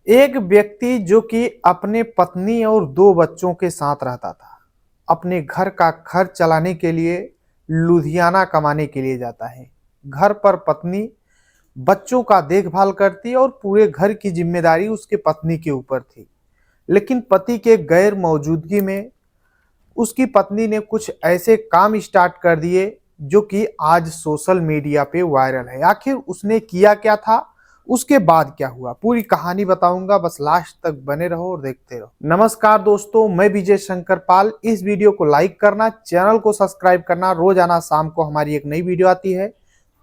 एक व्यक्ति जो कि अपने पत्नी और दो बच्चों के साथ रहता था, अपने घर का खर्च चलाने के लिए लुधियाना कमाने के लिए जाता है। घर पर पत्नी बच्चों का देखभाल करती और पूरे घर की जिम्मेदारी उसके पत्नी के ऊपर थी। लेकिन पति के गैर मौजूदगी में उसकी पत्नी ने कुछ ऐसे काम स्टार्ट कर दिए जो कि आज सोशल मीडिया पे वायरल है। आखिर उसने किया क्या था, उसके बाद क्या हुआ, पूरी कहानी बताऊंगा। बस लास्ट तक बने रहो और देखते रहो। नमस्कार दोस्तों, मैं विजय शंकर पाल। इस वीडियो को लाइक करना, चैनल को सब्सक्राइब करना। रोजाना शाम को हमारी एक नई वीडियो आती है,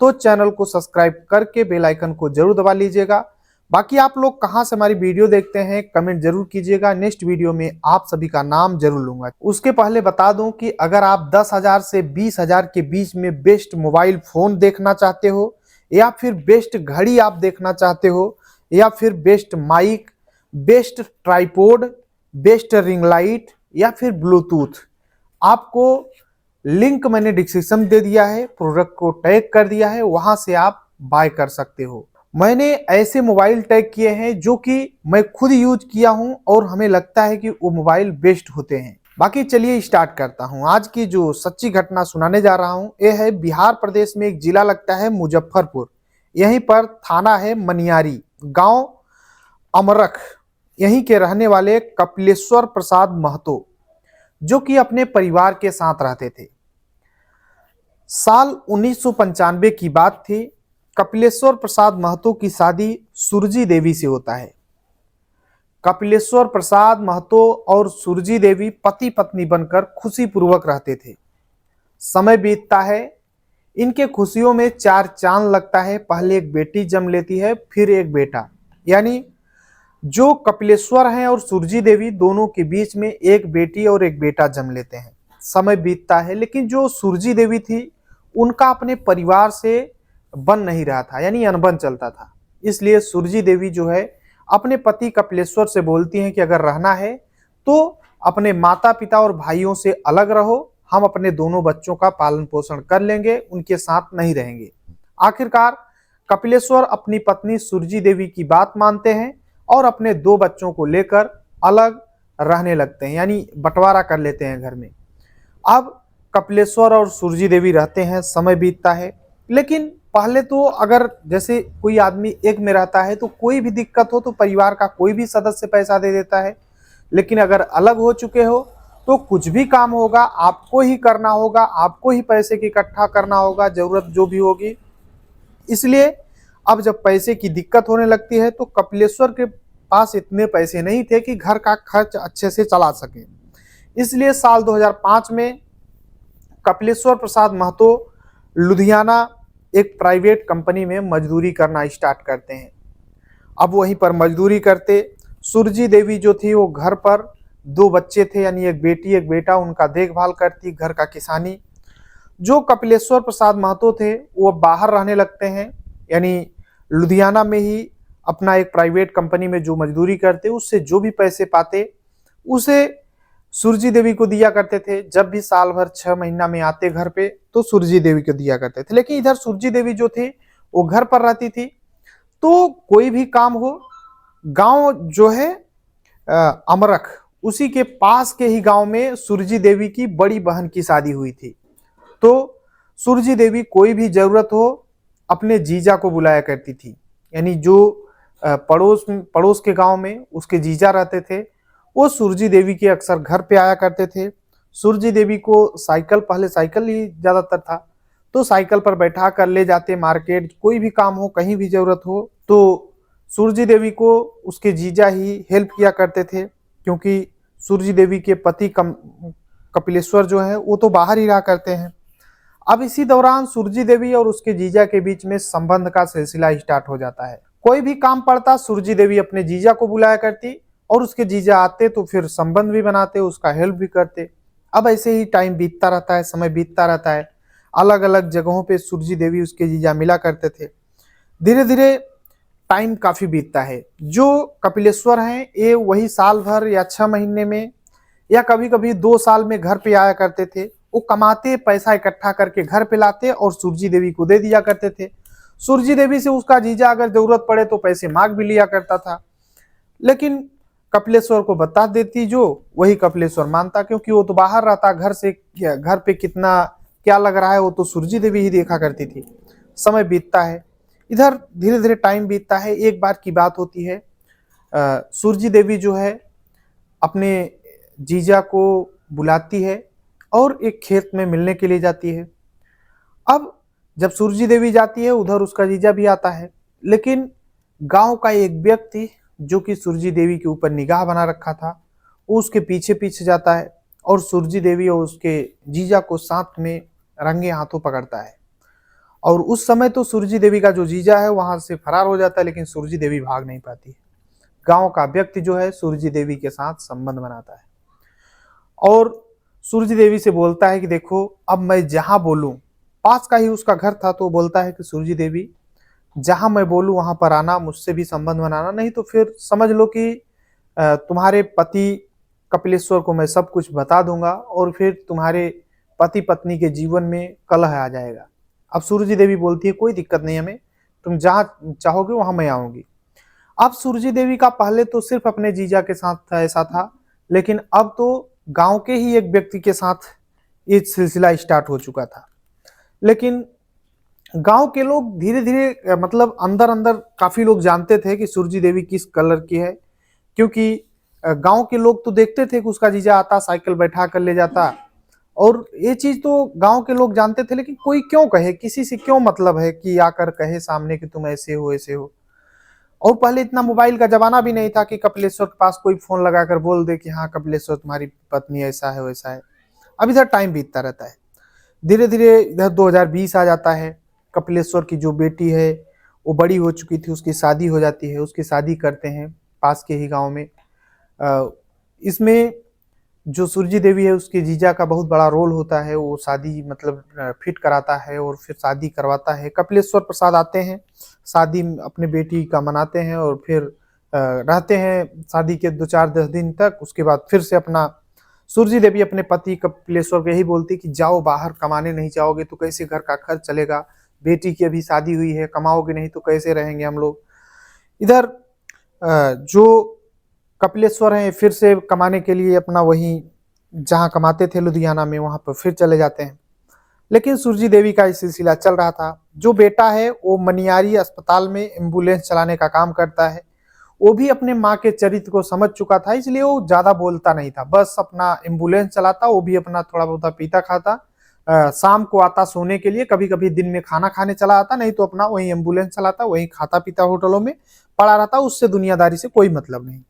तो चैनल को सब्सक्राइब करके बेल आइकन को जरूर दबा लीजिएगा। बाकी आप लोग कहां से हमारी वीडियो देखते हैं कमेंट जरूर कीजिएगा। नेक्स्ट वीडियो में आप सभी का नाम जरूर लूंगा। उसके पहले बता दूं कि अगर आप 10,000 से 20,000 के बीच में बेस्ट मोबाइल फोन देखना चाहते हो, या फिर बेस्ट घड़ी आप देखना चाहते हो, या फिर best mic, best tripod, best ring light, या फिर ब्लूटूथ, आपको लिंक मैंने डिस्क्रिप्शन दे दिया है, प्रोडक्ट को टैग कर दिया है, वहां से आप बाय कर सकते हो। मैंने ऐसे मोबाइल टैग किए हैं जो कि मैं खुद यूज किया हूं और हमें लगता है कि वो मोबाइल बेस्ट होते हैं। बाकी चलिए स्टार्ट करता हूं। आज की जो सच्ची घटना सुनाने जा रहा हूं, यह है बिहार प्रदेश में एक जिला लगता है मुजफ्फरपुर। यहीं पर थाना है मनियारी, गांव अमरख। यहीं के रहने वाले कपिलेश्वर प्रसाद महतो, जो कि अपने परिवार के साथ रहते थे। साल 1995 की बात थी। कपिलेश्वर प्रसाद महतो की शादी सुरजी देवी से होता है। कपिलेश्वर प्रसाद महतो और सुरजी देवी पति पत्नी बनकर खुशीपूर्वक रहते थे। समय बीतता है, इनके खुशियों में चार चांद लगता है। पहले एक बेटी जन्म लेती है, फिर एक बेटा। यानी जो कपिलेश्वर हैं और सुरजी देवी दोनों के बीच में एक बेटी और एक बेटा जन्म लेते हैं। समय बीतता है, लेकिन जो सुरजी देवी थी उनका अपने परिवार से बन नहीं रहा था, यानी अनबन चलता था। इसलिए सुरजी देवी जो है अपने पति कपिलेश्वर से बोलती हैं कि अगर रहना है तो अपने माता पिता और भाइयों से अलग रहो, हम अपने दोनों बच्चों का पालन पोषण कर लेंगे, उनके साथ नहीं रहेंगे। आखिरकार कपिलेश्वर अपनी पत्नी सुरजी देवी की बात मानते हैं और अपने दो बच्चों को लेकर अलग रहने लगते हैं, यानी बंटवारा कर लेते हैं घर में। अब कपिलेश्वर और सुरजी देवी रहते हैं, समय बीतता है। लेकिन पहले तो अगर जैसे कोई आदमी एक में रहता है तो कोई भी दिक्कत हो तो परिवार का कोई भी सदस्य पैसा दे देता है। लेकिन अगर अलग हो चुके हो तो कुछ भी काम होगा आपको ही करना होगा, आपको ही पैसे की इकट्ठा करना होगा, जरूरत जो भी होगी। इसलिए अब जब पैसे की दिक्कत होने लगती है तो कपिलेश्वर के पास इतने पैसे नहीं थे कि घर का खर्च अच्छे से चला सके। इसलिए साल 2005 में कपिलेश्वर प्रसाद महतो लुधियाना एक प्राइवेट कंपनी में मजदूरी करना स्टार्ट करते हैं। अब वहीं पर मजदूरी करते सुरजी देवी जो थी वो घर पर दो बच्चे थे, यानी एक बेटी एक बेटा, उनका देखभाल करती, घर का किसानी। जो कपिलेश्वर प्रसाद महतो थे वो बाहर रहने लगते हैं, यानी लुधियाना में ही अपना एक प्राइवेट कंपनी में जो मजदूरी करते उससे जो भी पैसे पाते उसे सुरजी देवी को दिया करते थे। जब भी साल भर 6 महीना में आते घर पे तो सुरजी देवी को दिया करते थे। लेकिन इधर सुरजी देवी जो थी वो घर पर रहती थी, तो कोई भी काम हो, गांव जो है अमरख, उसी के पास के ही गांव में सुरजी देवी की बड़ी बहन की शादी हुई थी। तो सुरजी देवी कोई भी जरूरत हो अपने जीजा को बुलाया करती थी, यानी जो पड़ोस के गांव में उसके जीजा रहते थे वो सुरजी देवी के अक्सर घर पे आया करते थे। सुरजी देवी को साइकिल, पहले साइकिल ही ज्यादातर था, तो साइकिल पर बैठा कर ले जाते मार्केट, कोई भी काम हो, कहीं भी जरूरत हो तो सुरजी देवी को उसके जीजा ही हेल्प किया करते थे। क्योंकि सुरजी देवी के पति कपिलेश्वर जो है वो तो बाहर ही रहा करते हैं। अब इसी दौरान सुरजी देवी और उसके जीजा के बीच में संबंध का सिलसिला स्टार्ट हो जाता है। कोई भी काम पड़ता सुरजी देवी अपने जीजा को बुलाया करती और उसके जीजा आते तो फिर संबंध भी बनाते, उसका हेल्प भी करते। अब ऐसे ही टाइम बीतता रहता है, समय बीतता रहता है। अलग अलग जगहों पे सुरजी देवी उसके जीजा मिला करते थे। धीरे धीरे टाइम काफी बीतता है। जो कपिलेश्वर हैं ये वही साल भर या 6 महीने में या कभी कभी 2 साल में घर पे आया करते थे। वो कमाते, पैसा इकट्ठा करके घर पे लाते और सुरजी देवी को दे दिया करते थे। सुरजी देवी से उसका जीजा अगर जरूरत पड़े तो पैसे मांग भी लिया करता था। लेकिन कपिलेश्वर को बता देती जो, वही कपिलेश्वर मानता, क्योंकि वो तो बाहर रहता, घर से घर पे कितना क्या लग रहा है वो तो सूरजी देवी ही देखा करती थी। समय बीतता है, इधर धीरे धीरे टाइम बीतता है। एक बार की बात होती है, सूरजी देवी जो है अपने जीजा को बुलाती है और एक खेत में मिलने के लिए जाती है। अब जब सूरजी देवी जाती है उधर उसका जीजा भी आता है, लेकिन गांव का एक व्यक्ति जो कि सूरजी देवी के ऊपर निगाह बना रखा था, वो उसके पीछे पीछे जाता है और सूरजी देवी और उसके जीजा को साथ में रंगे हाथों पकड़ता है। और उस समय तो सूरजी देवी का जो जीजा है वहां से फरार हो जाता है, लेकिन सूरजी देवी भाग नहीं पाती। गांव का व्यक्ति जो है सूरजी देवी के साथ संबंध बनाता है और सूरजी देवी से बोलता है कि देखो अब मैं जहां बोलूं, पास का ही उसका घर था, तो बोलता है कि सूरजी देवी जहां मैं बोलूं वहां पर आना, मुझसे भी संबंध बनाना, नहीं तो फिर समझ लो कि तुम्हारे पति कपिलेश्वर को मैं सब कुछ बता दूंगा और फिर तुम्हारे पति पत्नी के जीवन में कलह आ जाएगा। अब सूरजी देवी बोलती है कोई दिक्कत नहीं हमें, तुम जहां चाहोगे वहां मैं आऊंगी। अब सूरजी देवी का पहले तो सिर्फ अपने जीजा के साथ ऐसा था, लेकिन अब तो गांव के ही एक व्यक्ति के साथ ये सिलसिला स्टार्ट हो चुका था। लेकिन गांव के लोग धीरे धीरे मतलब अंदर अंदर काफी लोग जानते थे कि सूरजी देवी किस कलर की है, क्योंकि गांव के लोग तो देखते थे कि उसका जीजा आता, साइकिल बैठा कर ले जाता, और ये चीज तो गांव के लोग जानते थे। लेकिन कोई क्यों कहे, किसी से क्यों मतलब है कि आकर कहे सामने कि तुम ऐसे हो ऐसे हो। और पहले इतना मोबाइल का जमाना भी नहीं था कि कपिलेश्वर के पास कोई फोन लगाकर बोल दे कि हाँ कपिलेश्वर तुम्हारी पत्नी ऐसा है वैसा है। अब इधर टाइम बीतता रहता है, धीरे धीरे इधर 2020 आ जाता है। कपिलेश्वर की जो बेटी है वो बड़ी हो चुकी थी, उसकी शादी हो जाती है, उसकी शादी करते हैं पास के ही गांव में। इसमें जो सूरजी देवी है उसके जीजा का बहुत बड़ा रोल होता है, वो शादी मतलब फिट कराता है और फिर शादी करवाता है। कपिलेश्वर प्रसाद आते हैं, शादी अपने बेटी का मनाते हैं और फिर रहते हैं शादी के 2-4-10 दिन तक। उसके बाद फिर से अपना सूरजी देवी अपने पति कपिलेश्वर को यही बोलती कि जाओ बाहर, कमाने नहीं जाओगे तो कैसे घर का खर्च चलेगा, बेटी की अभी शादी हुई है, कमाओगे नहीं तो कैसे रहेंगे हम लोग। इधर जो कपिलेश्वर हैं फिर से कमाने के लिए अपना वही जहाँ कमाते थे लुधियाना में वहां पर फिर चले जाते हैं। लेकिन सूरजी देवी का इस सिलसिला चल रहा था। जो बेटा है वो मनियारी अस्पताल में एम्बुलेंस चलाने का काम करता है, वो भी अपने माँ के चरित्र को समझ चुका था, इसलिए वो ज्यादा बोलता नहीं था, बस अपना एम्बुलेंस चलाता, वो भी अपना थोड़ा बहुत पीता खाता। शाम को आता सोने के लिए, कभी कभी दिन में खाना खाने चला आता, नहीं तो अपना वही एम्बुलेंस चलाता, वही खाता पीता होटलों में पड़ा रहता, उससे दुनियादारी से कोई मतलब नहीं।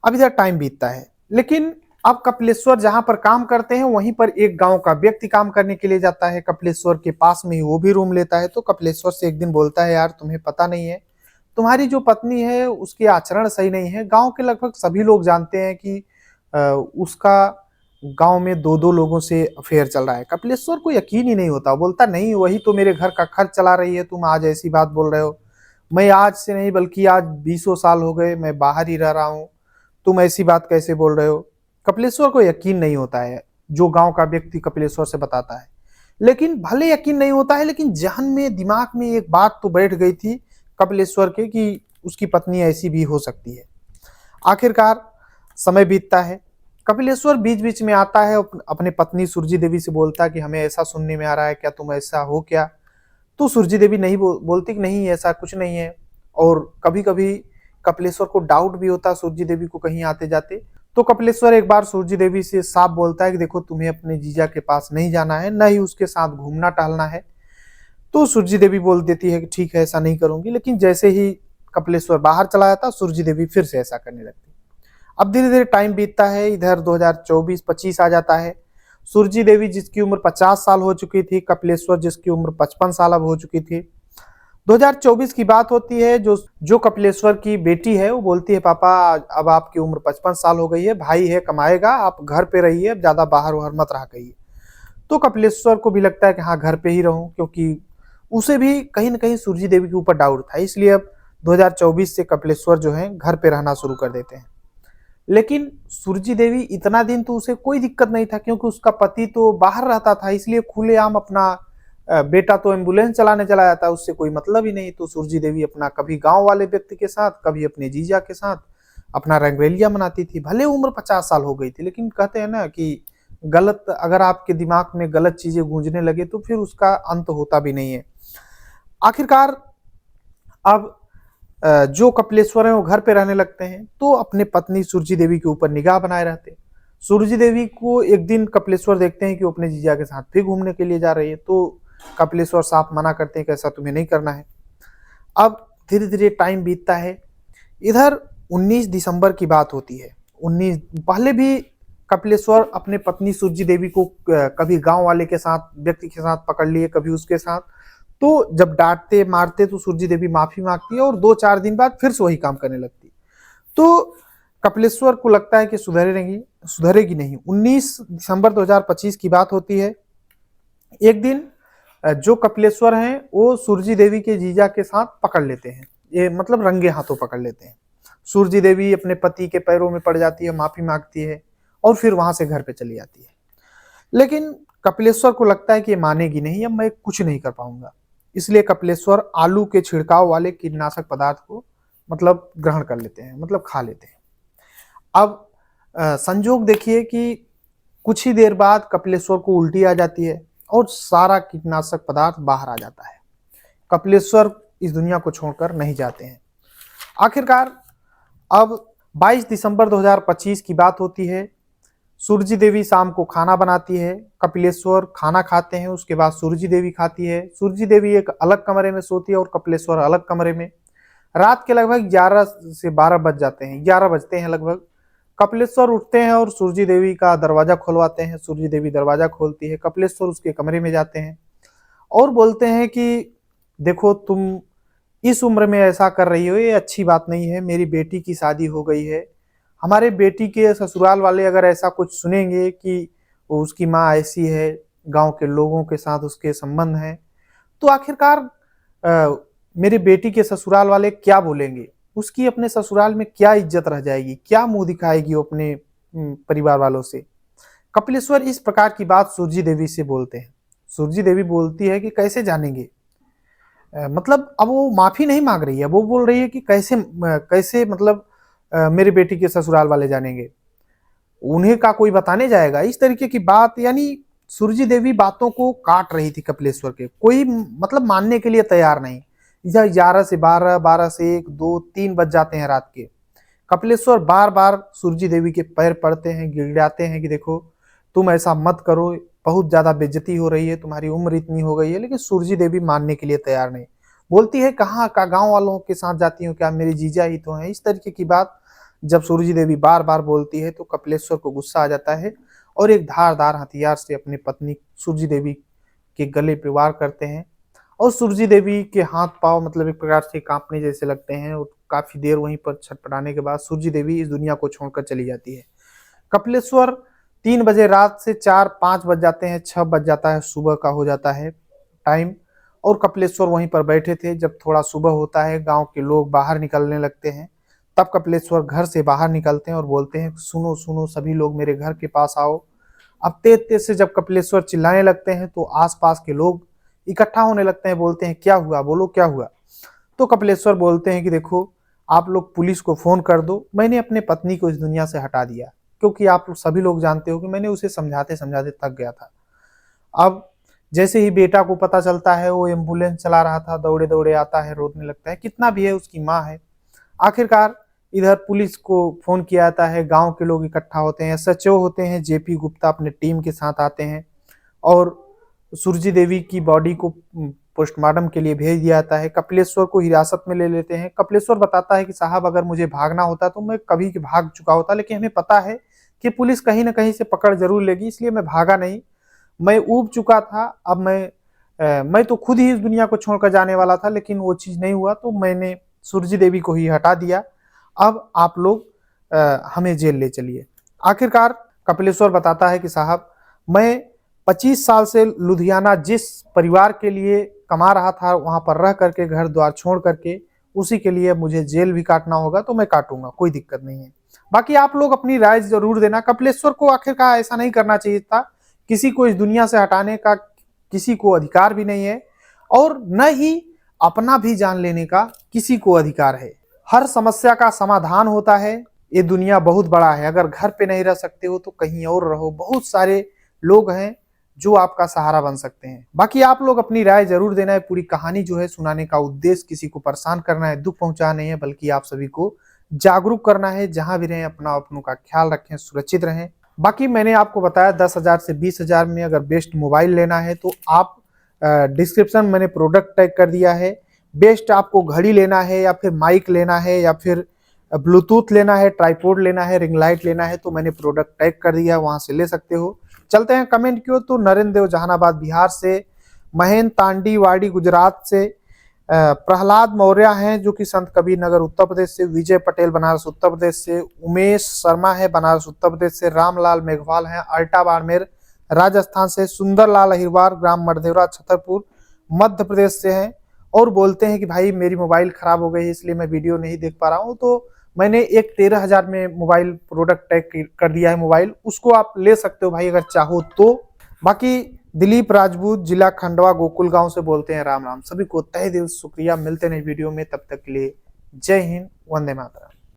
अब इधर टाइम बीतता है, लेकिन अब कपिलेश्वर जहां पर काम करते हैं वहीं पर एक गांव का व्यक्ति काम करने के लिए जाता है, कपिलेश्वर के पास में ही वो भी रूम लेता है। तो कपिलेश्वर से एक दिन बोलता है यार तुम्हें पता नहीं है, तुम्हारी जो पत्नी है उसके आचरण सही नहीं है। गांव के लगभग सभी लोग जानते हैं कि उसका गांव में 2-2 लोगों से अफेयर चल रहा है। कपिलेश्वर को यकीन ही नहीं होता, बोलता नहीं वही तो मेरे घर का खर्च चला रही है, तुम आज ऐसी बात बोल रहे हो। मैं आज से नहीं बल्कि आज 20 साल हो गए मैं बाहर ही रह रहा हूँ, तुम ऐसी बात कैसे बोल रहे हो। कपिलेश्वर को यकीन नहीं होता है जो गांव का व्यक्ति कपिलेश्वर से बताता है। लेकिन भले यकीन नहीं होता है, लेकिन जहन में दिमाग में एक बात तो बैठ गई थी कपिलेश्वर के कि उसकी पत्नी ऐसी भी हो सकती है। आखिरकार समय बीतता है, कपिलेश्वर बीच बीच में आता है, अपने पत्नी सूरजी देवी से बोलता है कि हमें ऐसा सुनने में आ रहा है, क्या तुम ऐसा हो क्या। तो सूरजी देवी नहीं बोलती कि नहीं ऐसा कुछ नहीं है। और कभी कभी कपिलेश्वर को डाउट भी होता सूरजी देवी को कहीं आते जाते। तो कपिलेश्वर एक बार सूरजी देवी से साफ बोलता है कि देखो तुम्हें अपने जीजा के पास नहीं जाना है, न ही उसके साथ घूमना टहलना है। तो सूरजी देवी बोल देती है कि ठीक है ऐसा नहीं करूंगी। लेकिन जैसे ही कपिलेश्वर बाहर चला जाता सूरजी देवी फिर से ऐसा करने लगती। अब धीरे धीरे टाइम बीतता है, इधर 2024-25 आ जाता है। सूरजी देवी जिसकी उम्र 50 साल हो चुकी थी, कपिलेश्वर जिसकी उम्र 55 साल अब हो चुकी थी। 2024 की बात होती है, जो कपिलेश्वर की बेटी है वो बोलती है पापा अब आपकी उम्र 55 साल हो गई है, भाई है कमाएगा, आप घर पे रहिए, अब ज्यादा बाहर वाहर मत रहा कहिए। तो कपिलेश्वर को भी लगता है कि हाँ घर पे ही रहूं, क्योंकि उसे भी कहीं ना कहीं सूरजी देवी के ऊपर डाउट था। इसलिए अब 2024 से कपिलेश्वर जो है घर पे रहना शुरू कर देते हैं। लेकिन सूरजी देवी इतना दिन तो उसे कोई दिक्कत नहीं था, क्योंकि उसका पति तो बाहर रहता था, इसलिए खुलेआम अपना बेटा तो एम्बुलेंस चलाने चला जाता है, उससे कोई मतलब ही नहीं। तो सूरजी देवी अपना कभी गांव वाले व्यक्ति के साथ, कभी अपने जीजा के साथ अपना रंगरेलिया मनाती थी। भले उम्र 50 साल हो गई थी, लेकिन कहते हैं ना कि गलत अगर आपके दिमाग में गलत चीजें गूंजने लगे तो फिर उसका अंत होता भी नहीं है। आखिरकार अब जो कपिलेश्वर हैं वो घर पे रहने लगते हैं, तो अपने पत्नी सुरजी देवी के ऊपर निगाह बनाए रहते हैं। सुरजी देवी को एक दिन कपिलेश्वर देखते हैं कि वो अपने जीजा के साथ फिर घूमने के लिए जा रही है, तो कपिलेश्वर साफ मना करते हैं कि ऐसा तुम्हें नहीं करना है। अब धीरे धीरे टाइम बीतता है। इधर 19 दिसंबर की बात होती है। 19 पहले भी कपिलेश्वर अपने पत्नी सुरजी देवी को कभी गांव वाले के साथ व्यक्ति के साथ पकड़ लिए, कभी उसके साथ, तो जब डांटते मारते तो सुरजी देवी माफी मांगती है और 2-4 दिन बाद फिर से वही काम करने लगती। तो कपिलेश्वर को लगता है कि सुधरेगी नहीं। 19 दिसंबर 2025 की बात होती है। एक दिन जो कपिलेश्वर हैं वो सुरजी देवी के जीजा के साथ पकड़ लेते हैं, ये मतलब रंगे हाथों पकड़ लेते हैं। सुरजी देवी अपने पति के पैरों में पड़ जाती है, माफी मांगती है और फिर वहां से घर पे चली जाती है। लेकिन कपिलेश्वर को लगता है कि ये मानेगी नहीं, अब मैं कुछ नहीं कर पाऊंगा। इसलिए कपिलेश्वर आलू के छिड़काव वाले कीटनाशक पदार्थ को मतलब ग्रहण कर लेते हैं, मतलब खा लेते हैं। अब संजोग देखिए कि कुछ ही देर बाद कपिलेश्वर को उल्टी आ जाती है और सारा कीटनाशक पदार्थ बाहर आ जाता है। कपिलेश्वर इस दुनिया को छोड़कर नहीं जाते हैं। आखिरकार अब 22 दिसंबर 2025 की बात होती है। सुरजी देवी शाम को खाना बनाती है, कपिलेश्वर खाना खाते हैं, उसके बाद सुरजी देवी खाती है। सुरजी देवी एक अलग कमरे में सोती है और कपिलेश्वर अलग कमरे में। रात के लगभग 11 से 12 बज जाते हैं, 11 बजते हैं लगभग। कपिलेश्वर उठते हैं और सुरजी देवी का दरवाजा खुलवाते हैं। सुरजी देवी दरवाजा खोलती है, कपिलेश्वर उसके कमरे में जाते हैं और बोलते हैं कि देखो तुम इस उम्र में ऐसा कर रही हो, ये अच्छी बात नहीं है। मेरी बेटी की शादी हो गई है, हमारे बेटी के ससुराल वाले अगर ऐसा कुछ सुनेंगे कि वो उसकी माँ ऐसी है, गांव के लोगों के साथ उसके संबंध हैं, तो आखिरकार मेरे बेटी के ससुराल वाले क्या बोलेंगे, उसकी अपने ससुराल में क्या इज्जत रह जाएगी, क्या मुंह दिखाएगी वो अपने परिवार वालों से। कपिलेश्वर इस प्रकार की बात सुरजी देवी से बोलते हैं। सुरजी देवी बोलती है कि कैसे जानेंगे, मतलब अब वो माफी नहीं मांग रही है, वो बोल रही है कि कैसे कैसे मतलब मेरे बेटी के ससुराल वाले जानेंगे, उन्हें का कोई बताने जाएगा, इस तरीके की बात। यानी सुरजी देवी बातों को काट रही थी कपिलेश्वर के, कोई मतलब मानने के लिए तैयार नहीं। 11 से 12, 12 से 1, 2, 3 बज जाते हैं रात के। कपिलेश्वर बार बार सुरजी देवी के पैर पड़ते हैं, गिड़गिड़ाते हैं कि देखो तुम ऐसा मत करो, बहुत ज्यादा बेइज्जती हो रही है, तुम्हारी उम्र इतनी हो गई है। लेकिन सुरजी देवी मानने के लिए तैयार नहीं, बोलती है कहाँ का गांव वालों के साथ जाती हूँ, क्या मेरे जीजा ही तो हैं। इस तरीके की बात जब सुरजी देवी बार बार बोलती है तो कपिलेश्वर को गुस्सा आ जाता है और एक धारदार हथियार से अपनी पत्नी सुरजी देवी के गले पे वार करते हैं और सुरजी देवी के हाथ पांव मतलब एक प्रकार से कांपने जैसे लगते हैं और काफी देर वहीं पर छटपटाने के बाद सुरजी देवी इस दुनिया को छोड़कर चली जाती है। कपिलेश्वर 3 बजे रात से 4-5 बज जाते हैं, 6 बज जाता है, सुबह का हो जाता है टाइम, और कपिलेश्वर वहीं पर बैठे थे। जब थोड़ा सुबह होता है, गांव के लोग बाहर निकलने लगते हैं, तब कपिलेश्वर घर से बाहर निकलते हैं और बोलते हैं सुनो सुनो सभी लोग मेरे घर के पास आओ। अब तेज तेज से जब कपिलेश्वर चिल्लाने लगते हैं तो आसपास के लोग इकट्ठा होने लगते हैं, बोलते हैं क्या हुआ, बोलो क्या हुआ। तो कपिलेश्वर बोलते हैं कि देखो आप लोग पुलिस को फोन कर दो, मैंने अपने पत्नी को इस दुनिया से हटा दिया, क्योंकि आप सभी लोग जानते हो कि मैंने उसे समझाते समझाते थक गया था। अब जैसे ही बेटा को पता चलता है, वो एम्बुलेंस चला रहा था, दौड़े दौड़े आता है, रोने लगता है, कितना भी है उसकी माँ है। आखिरकार इधर पुलिस को फोन किया जाता है, गांव के लोग इकट्ठा होते हैं, एसएचओ होते हैं जेपी गुप्ता अपने टीम के साथ आते हैं और सुरजी देवी की बॉडी को पोस्टमार्टम के लिए भेज दिया जाता है। कपिलेश्वर को हिरासत में ले लेते हैं। कपिलेश्वर बताता है कि साहब अगर मुझे भागना होता तो मैं कभी भाग चुका होता, लेकिन हमें पता है कि पुलिस कहीं ना कहीं से पकड़ जरूर लेगी, इसलिए मैं भागा नहीं, मैं ऊब चुका था। अब मैं तो खुद ही इस दुनिया को छोड़कर जाने वाला था, लेकिन वो चीज नहीं हुआ तो मैंने सुरजी देवी को ही हटा दिया। अब आप लोग हमें जेल ले चलिए। आखिरकार कपिलेश्वर बताता है कि साहब मैं 25 साल से लुधियाना जिस परिवार के लिए कमा रहा था, वहां पर रह करके घर द्वार छोड़ करके, उसी के लिए मुझे जेल भी काटना होगा तो मैं काटूंगा, कोई दिक्कत नहीं है। बाकी आप लोग अपनी राय जरूर देना। कपिलेश्वर को आखिरकार ऐसा नहीं करना चाहिए था, किसी को इस दुनिया से हटाने का किसी को अधिकार भी नहीं है और न ही अपना भी जान लेने का किसी को अधिकार है। हर समस्या का समाधान होता है, ये दुनिया बहुत बड़ा है, अगर घर पे नहीं रह सकते हो तो कहीं और रहो, बहुत सारे लोग हैं जो आपका सहारा बन सकते हैं। बाकी आप लोग अपनी राय जरूर देना है। पूरी कहानी जो है सुनाने का उद्देश्य किसी को परेशान करना है, दुख पहुंचाना नहीं है, बल्कि आप सभी को जागरूक करना है। जहां भी रहें अपना अपनों का ख्याल रखें, सुरक्षित रहें। बाकी मैंने आपको बताया 10,000 से 20,000 में अगर बेस्ट मोबाइल लेना है तो आप डिस्क्रिप्शन मैंने प्रोडक्ट टैग कर दिया है। बेस्ट आपको घड़ी लेना है या फिर माइक लेना है या फिर ब्लूटूथ लेना है, ट्राइपॉड लेना है, रिंग लाइट लेना है, तो मैंने प्रोडक्ट टैग कर दिया है, वहां से ले सकते हो। चलते हैं कमेंट की ओर। तो नरेंद्र देव जहानाबाद बिहार से, महेंद्र तांडी वाड़ी गुजरात से, प्रहलाद मौर्य हैं जो कि संत कबीर नगर उत्तर प्रदेश से, विजय पटेल बनारस उत्तर प्रदेश से, उमेश शर्मा है बनारस उत्तर प्रदेश से, रामलाल मेघवाल हैं अल्टा बाड़मेर राजस्थान से, सुंदरलाल अहिरवार ग्राम मरदेवरा छतरपुर मध्य प्रदेश से हैं। और बोलते हैं कि भाई मेरी मोबाइल खराब हो गई है इसलिए मैं वीडियो नहीं देख पा रहा हूँ, तो मैंने एक 13,000 में मोबाइल प्रोडक्ट टैग कर दिया है मोबाइल, उसको आप ले सकते हो भाई अगर चाहो तो। बाकी दिलीप राजपूत, जिला खंडवा, गोकुल गांव से बोलते हैं राम राम। सभी को तहे दिल शुक्रिया। मिलते हैं वीडियो में, तब तक के लिए जय हिंद, वंदे मातरम।